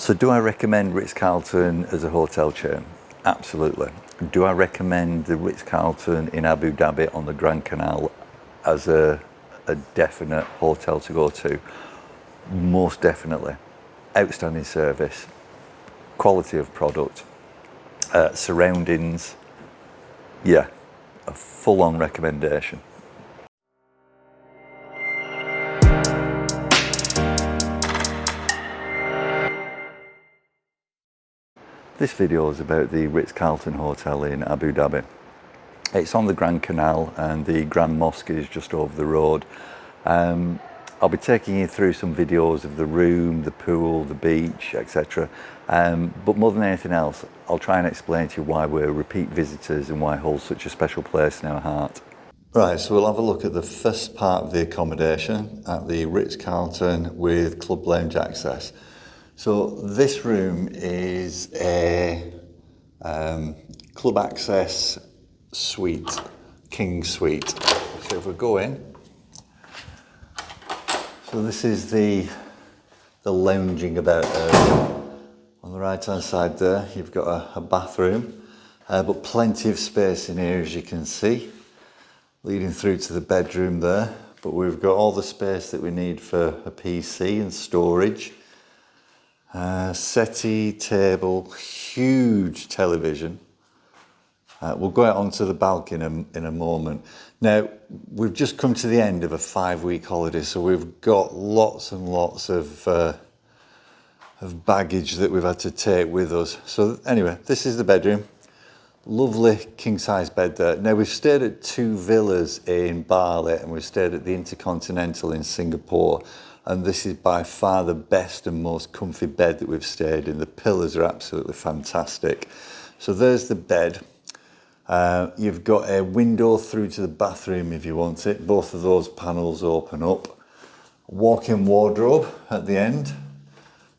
So do I recommend Ritz Carlton as a hotel chain? Absolutely. Do I recommend the Ritz Carlton in Abu Dhabi on the Grand Canal as a definite hotel to go to? Most definitely. Outstanding service, quality of product, surroundings. Yeah, a full-on recommendation. This video is about the Ritz Carlton Hotel in Abu Dhabi. It's on the Grand Canal and the Grand Mosque is just over the road. I'll be taking you through some videos of the room, the pool, the beach, etc. But more than anything else, I'll try and explain to you why we're repeat visitors and why it holds such a special place in our heart. Right, so we'll have a look at the first part of the accommodation at the Ritz Carlton with club lounge access. So this room is a club access suite, king suite. So if we go in, so this is the lounging about area. On the right hand side there, you've got a bathroom, but plenty of space in here as you can see, leading through to the bedroom there. But we've got all the space that we need for a PC and storage. Settee, table, huge television. We'll go out onto the balcony in a moment. Now, we've just come to the end of a 5-week holiday, so we've got lots and lots of baggage that we've had to take with us. So anyway, this is the bedroom. Lovely king-size bed there. Now, we've stayed at 2 villas in Bali and we've stayed at the Intercontinental in Singapore. And this is by far the best and most comfy bed that we've stayed in. The pillows are absolutely fantastic. So there's the bed. You've got a window through to the bathroom if you want it. Both of those panels open up. Walk-in wardrobe at the end.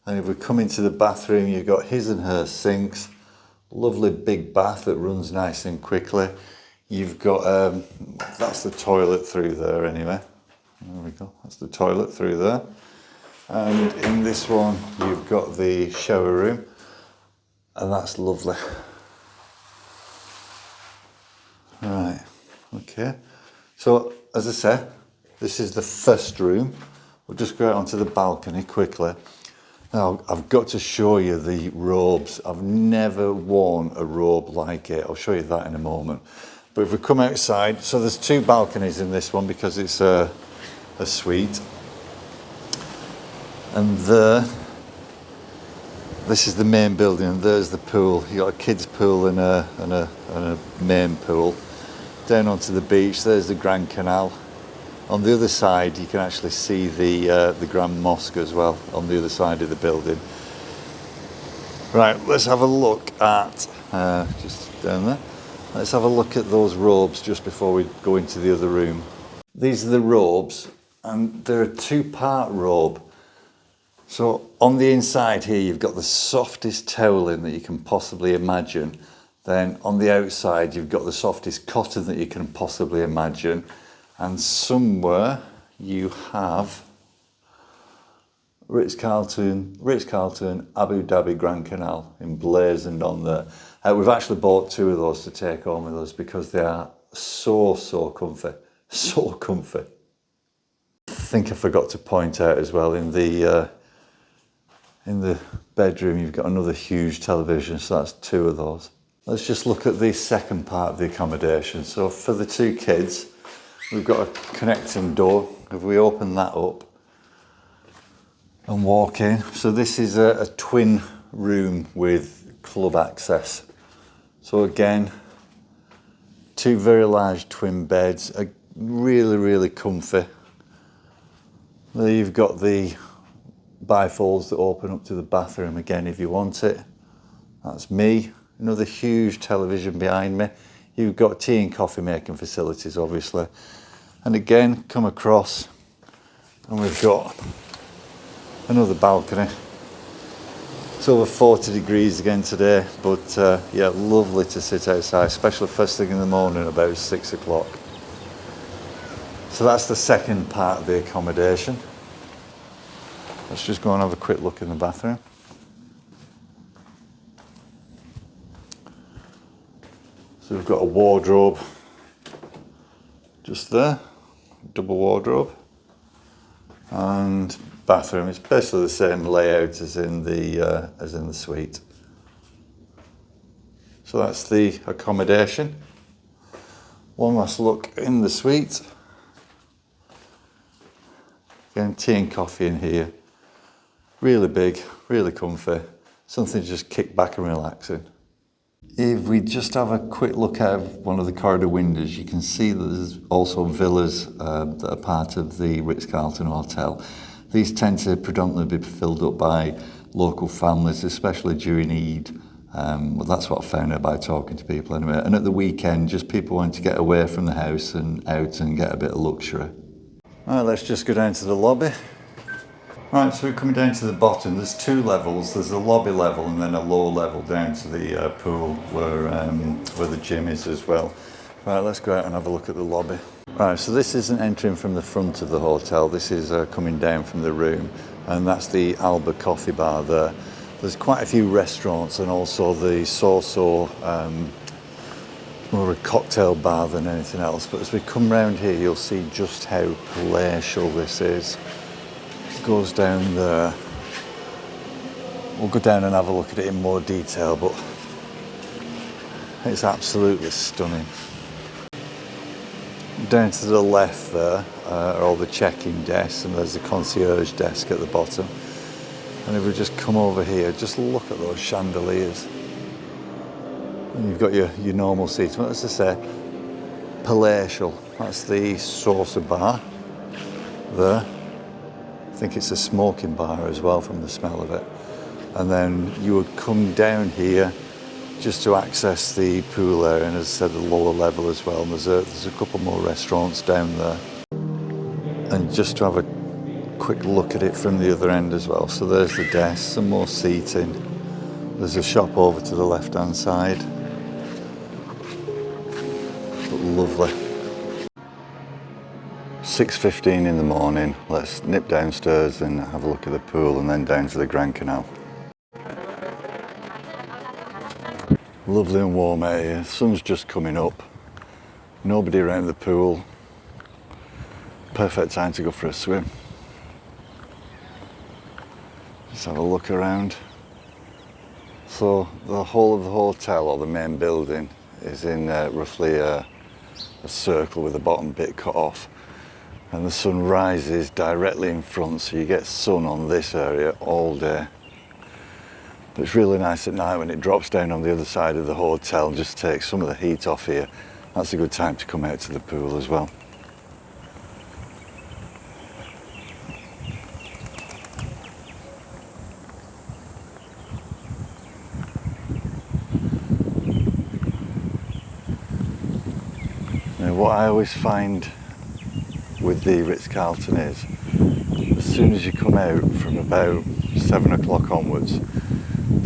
And if we come into the bathroom, you've got his and her sinks. Lovely big bath that runs nice and quickly. You've got, that's the toilet through there anyway. There we go, that's the toilet through there. And in this one, you've got the shower room, and that's lovely. Right, okay. So, as I said, this is the first room. We'll just go out onto the balcony quickly. Now, I've got to show you the robes. I've never worn a robe like it. I'll show you that in a moment. But if we come outside, so there's 2 balconies in this one because it's a suite, and this is the main building, and there's the pool. You got a kids pool and a main pool. Down onto the beach, there's the Grand Canal. On the other side, you can actually see the Grand Mosque as well on the other side of the building. Right, let's have a look at just down there. Let's have a look at those robes just before we go into the other room. These are the robes. And they're a 2-part robe. So on the inside here, you've got the softest toweling that you can possibly imagine. Then on the outside, you've got the softest cotton that you can possibly imagine. And somewhere you have Ritz Carlton Abu Dhabi Grand Canal emblazoned on there. We've actually bought 2 of those to take home with us because they are so comfy, so comfy. I think I forgot to point out as well, in the bedroom you've got another huge television, so that's 2 of those. Let's just look at the second part of the accommodation. So for the 2 kids, we've got a connecting door. If we open that up and walk in, so this is a twin room with club access. So again, 2 very large twin beds, really comfy. There you've got the bifolds that open up to the bathroom again if you want it. That's me. Another huge television behind me. You've got tea and coffee making facilities obviously. And again, come across and we've got another balcony. It's over 40 degrees again today, but yeah, lovely to sit outside, especially first thing in the morning about 6 o'clock. So that's the second part of the accommodation. Let's just go and have a quick look in the bathroom. So we've got a wardrobe just there, double wardrobe, and bathroom. It's basically the same layout as in the suite. So that's the accommodation. One last look in the suite. Again, tea and coffee in here. Really big, really comfy. Something to just kick back and relax in. If we just have a quick look out of one of the corridor windows, you can see that there's also villas that are part of the Ritz Carlton Hotel. These tend to predominantly be filled up by local families, especially during Eid. Well, that's what I found out by talking to people anyway. And at the weekend, just people wanting to get away from the house and out and get a bit of luxury. All right, let's just go down to the lobby. Right, so we're coming down to the bottom. There's two levels. There's a lobby level and then a lower level down to the pool where the gym is as well. Right, let's go out and have a look at the lobby. Right, so this isn't entering from the front of the hotel. This is coming down from the room, and that's the Alba coffee bar there. There's quite a few restaurants and also the Sorso, more a cocktail bar than anything else. But as we come round here, you'll see just how palatial this is. It goes down there. We'll go down and have a look at it in more detail, but it's absolutely stunning. Down to the left there are all the check-in desks, and there's the concierge desk at the bottom. And if we just come over here, just look at those chandeliers. And you've got your normal seats. But as I say, palatial. That's the saucer bar there. I think it's a smoking bar as well from the smell of it. And then you would come down here just to access the pool area, and as I said, the lower level as well. And there's a couple more restaurants down there. And just to have a quick look at it from the other end as well. So there's the desk, some more seating. There's a shop over to the left-hand side. But lovely. 6:15 in the morning. Let's nip downstairs and have a look at the pool and then down to the Grand Canal. Lovely and warm out here. Sun's just coming up. Nobody around the pool. Perfect time to go for a swim. Just have a look around. So the whole of the hotel, or the main building, is in roughly a circle with the bottom bit cut off. And the sun rises directly in front, so you get sun on this area all day. But it's really nice at night when it drops down on the other side of the hotel and just takes some of the heat off here. That's a good time to come out to the pool as well. Now, what I always find with the Ritz Carlton is, as soon as you come out from about 7 o'clock onwards,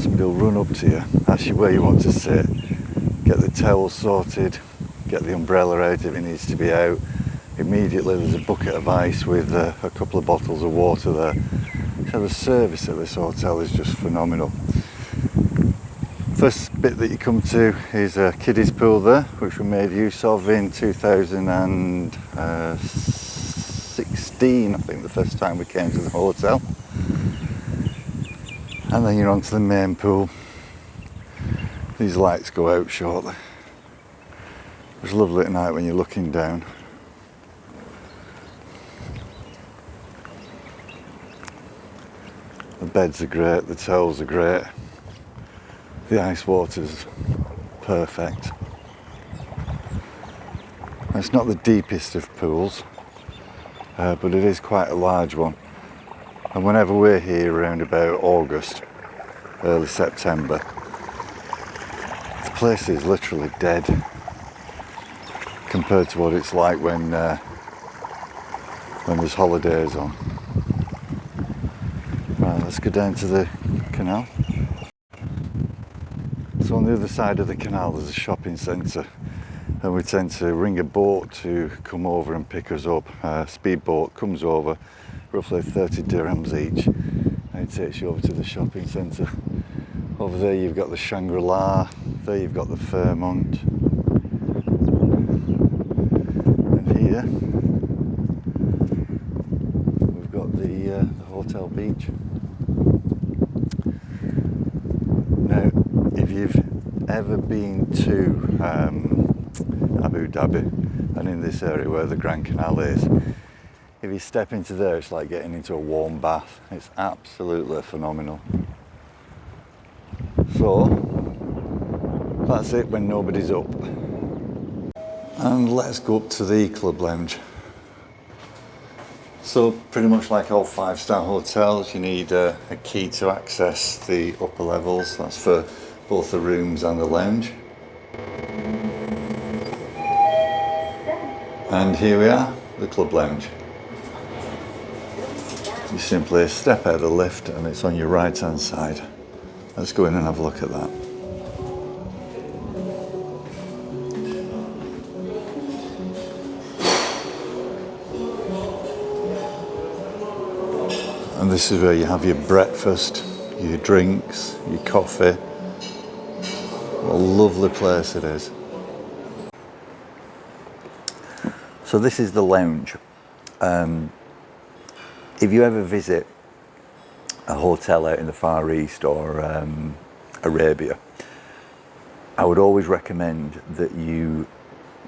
somebody will run up to you, ask you where you want to sit, get the towel sorted, get the umbrella out if it needs to be out. Immediately there's a bucket of ice with a couple of bottles of water there. So the service at this hotel is just phenomenal. First bit that you come to is a kiddies pool there, which we made use of in 2016, I think, the first time we came to the hotel. And then you're onto the main pool. These lights go out shortly. It's lovely at night when you're looking down. The beds are great, the towels are great. The ice water's perfect. It's not the deepest of pools, but it is quite a large one. And whenever we're here around about August, early September, the place is literally dead compared to what it's like when there's holidays on. Right, let's go down to the canal. So on the other side of the canal there's a shopping centre, and we tend to ring a boat to come over and pick us up. A speedboat comes over, roughly 30 dirhams each, and it takes you over to the shopping centre. Over there you've got the Shangri-La, there you've got the Fairmont. here we've got the hotel beach. Now, if you've ever been to Abu Dhabi and in this area where the Grand Canal is, if you step into there, it's like getting into a warm bath. It's absolutely phenomenal. So that's it when nobody's up. And let's go up to the club lounge. So pretty much like all 5-star hotels, you need a key to access the upper levels. That's for both the rooms and the lounge. And here we are, the club lounge. You simply step out of the lift and it's on your right hand side. Let's go in and have a look at that. And this is where you have your breakfast, your drinks, your coffee. What a lovely place it is. So this is the lounge. If you ever visit a hotel out in the Far East or Arabia, I would always recommend that you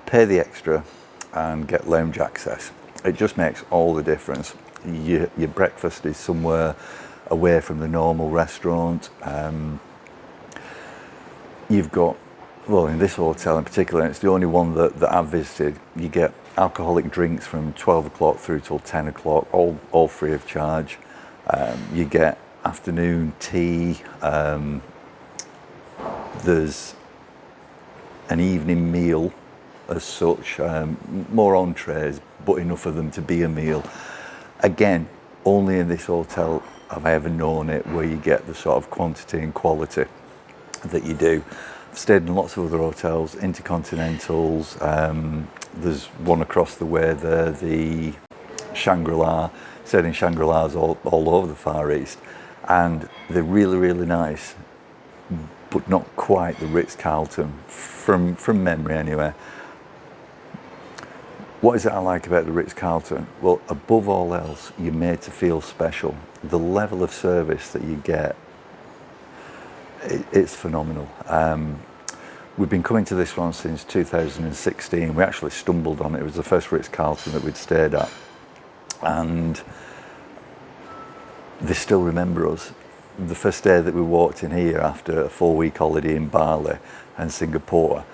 pay the extra and get lounge access. It just makes all the difference. Your breakfast is somewhere away from the normal restaurant. You've got, well, in this hotel in particular, and it's the only one that I've visited, you get alcoholic drinks from 12 o'clock through till 10 o'clock, all free of charge. You get afternoon tea. There's an evening meal as such, more entrees, but enough of them to be a meal. Again, only in this hotel have I ever known it where you get the sort of quantity and quality that you do. I've stayed in lots of other hotels, intercontinentals. There's one across the way there, the Shangri-La. Stayed in Shangri-La's all over the Far East, and they're really, really nice, but not quite the Ritz Carlton, from memory anyway. What is it I like about the Ritz Carlton? Well, above all else, you're made to feel special. The level of service that you get, it's phenomenal. We've been coming to this one since 2016. We actually stumbled on it. It was the first Ritz Carlton that we'd stayed at. And they still remember us. The first day that we walked in here after a 4-week holiday in Bali and Singapore,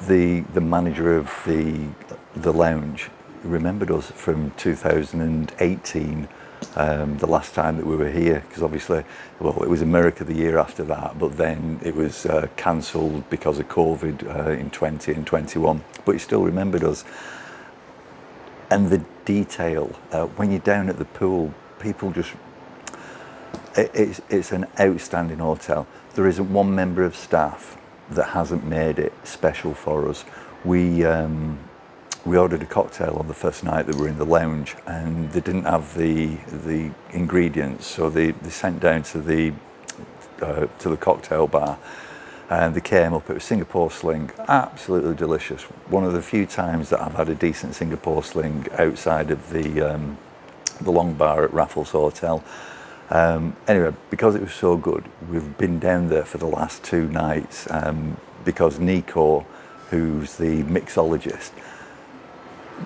the manager of the lounge remembered us from 2018, the last time that we were here, because obviously, well, it was America the year after that, but then it was cancelled because of COVID in 20 and 21, but he still remembered us. And the detail, when you're down at the pool, people just, it's an outstanding hotel. There isn't one member of staff that hasn't made it special for us. We ordered a cocktail on the first night that we were in the lounge, and they didn't have the ingredients, so they sent down to the cocktail bar, and they came up. It was Singapore sling, absolutely delicious. One of the few times that I've had a decent Singapore sling outside of the long bar at Raffles Hotel. Anyway, because it was so good, we've been down there for the last 2 nights, because Nico, who's the mixologist,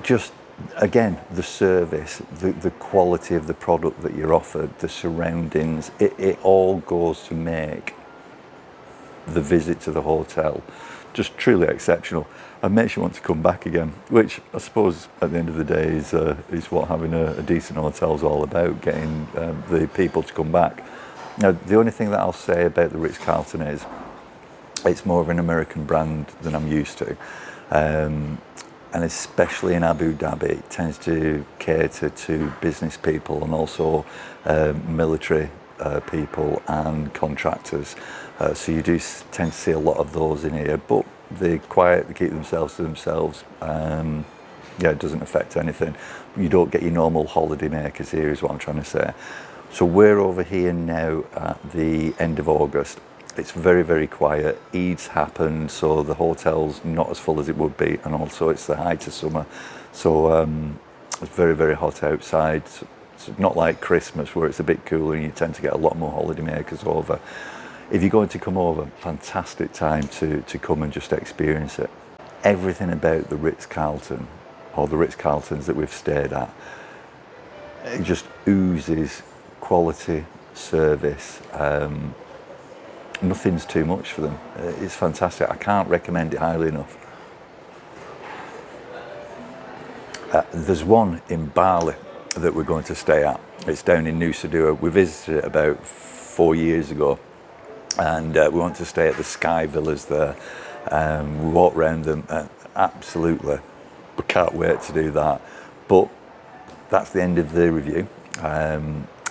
just, again, the service, the quality of the product that you're offered, the surroundings, it all goes to make the visit to the hotel just truly exceptional and makes you want to come back again, which I suppose at the end of the day is what having a decent hotel is all about, getting the people to come back. Now, the only thing that I'll say about the Ritz Carlton is it's more of an American brand than I'm used to. And especially in Abu Dhabi, it tends to cater to business people and also military people and contractors. So you do tend to see a lot of those in here, but they're quiet, they keep themselves to themselves. Yeah, it doesn't affect anything. You don't get your normal holiday makers here, is what I'm trying to say. So we're over here now at the end of August. It's very, very quiet. Eid's happened, so the hotel's not as full as it would be, and also it's the height of summer, so it's very, very hot outside. It's not like Christmas where it's a bit cooler and you tend to get a lot more holidaymakers over. If you're going to come over, fantastic time to come and just experience it. Everything about the Ritz Carlton, or the Ritz Carltons that we've stayed at, it just oozes quality, service. Nothing's too much for them. It's fantastic. I can't recommend it highly enough. There's one in Bali that we're going to stay at. It's down in Nusa Dua. We visited it about 4 years ago, and we want to stay at the Sky Villas there. We walked around them, absolutely. We can't wait to do that. But that's the end of the review. I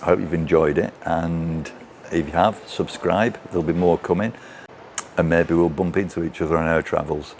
hope you've enjoyed it, and if you have, subscribe. There'll be more coming, and maybe we'll bump into each other on our travels.